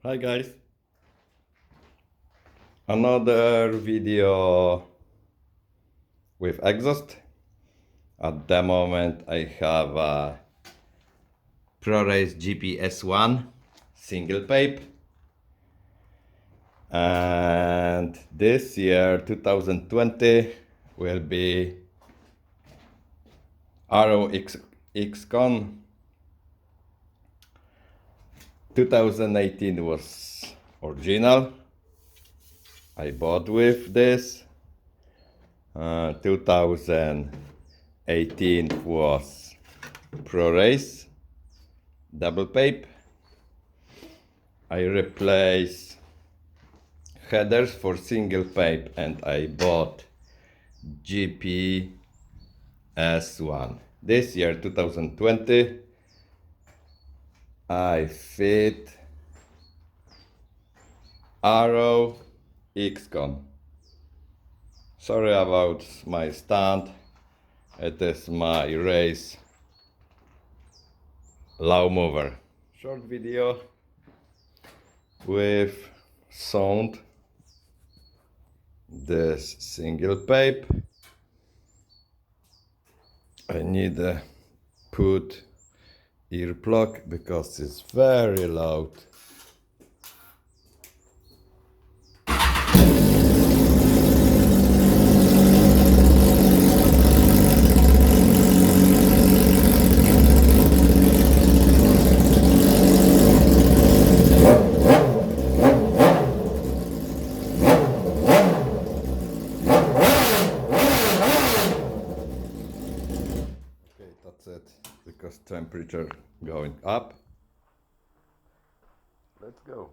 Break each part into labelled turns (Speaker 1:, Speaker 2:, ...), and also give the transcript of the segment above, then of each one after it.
Speaker 1: Hi guys, another video with exhaust. At the moment I have a ProRace GPS1 single pipe, and this year 2020 will be Arrow XCon. 2018 was original, I bought with this. 2018 was ProRace double pipe. I replace headers for single pipe and I bought GPS1. This year 2020 I fit Arrow XCon. Sorry about my stand, it is my race lawnmower. Short video with sound. This single pipe. I need a put ear plug because it's very loud. Okay, that's it, because temperature going up. Let's go.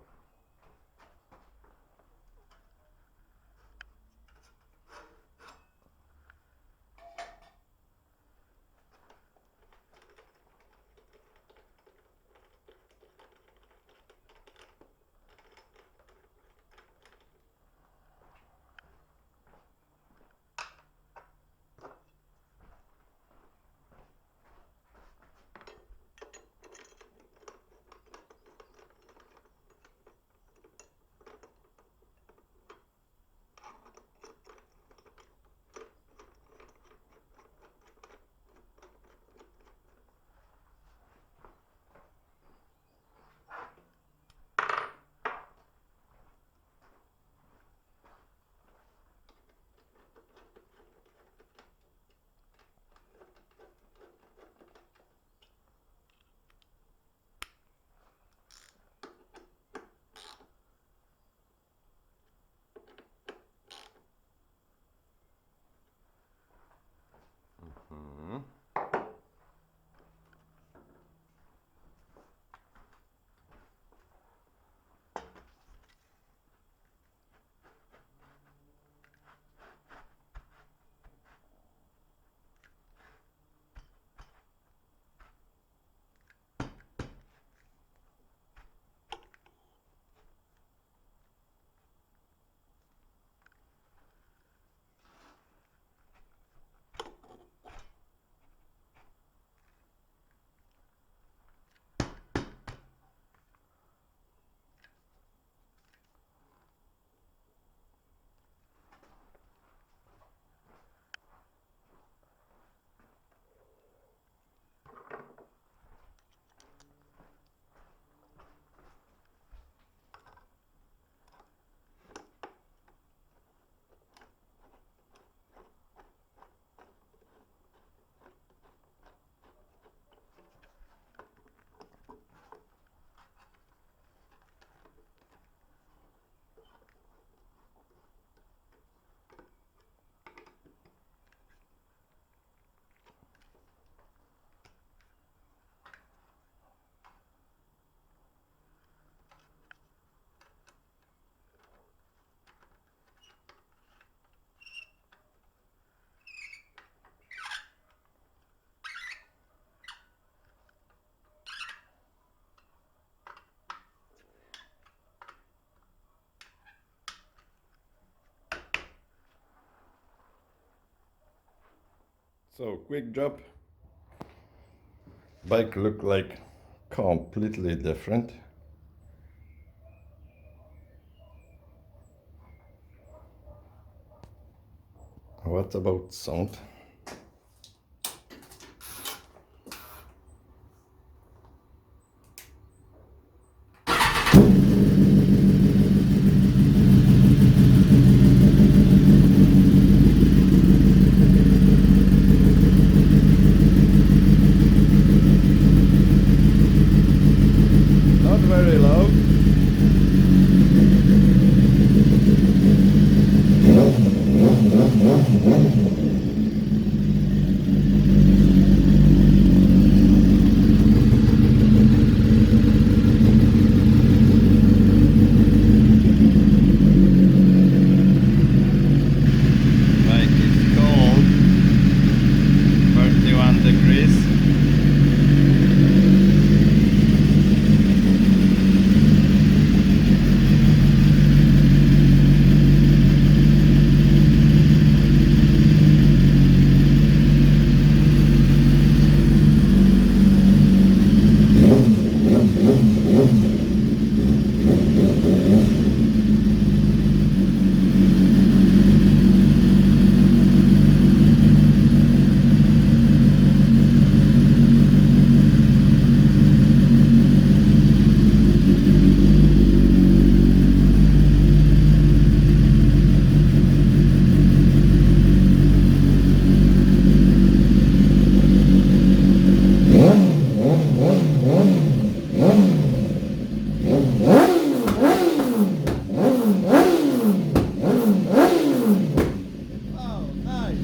Speaker 1: So quick job. Bike look like completely different. What about sound? Not very loud. Like it's cold, 31 degrees. Oh, nice.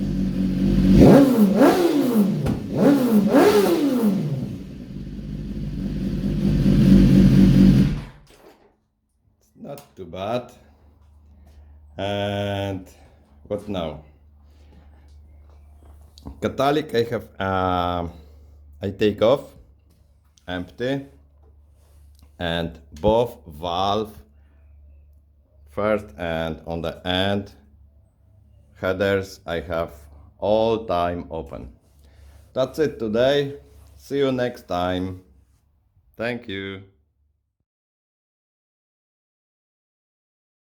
Speaker 1: Not too bad. And what now? Catalytic I have I take off, empty, and both valve first and on the end headers I have all time open. That's it today. See you next time. Thank you.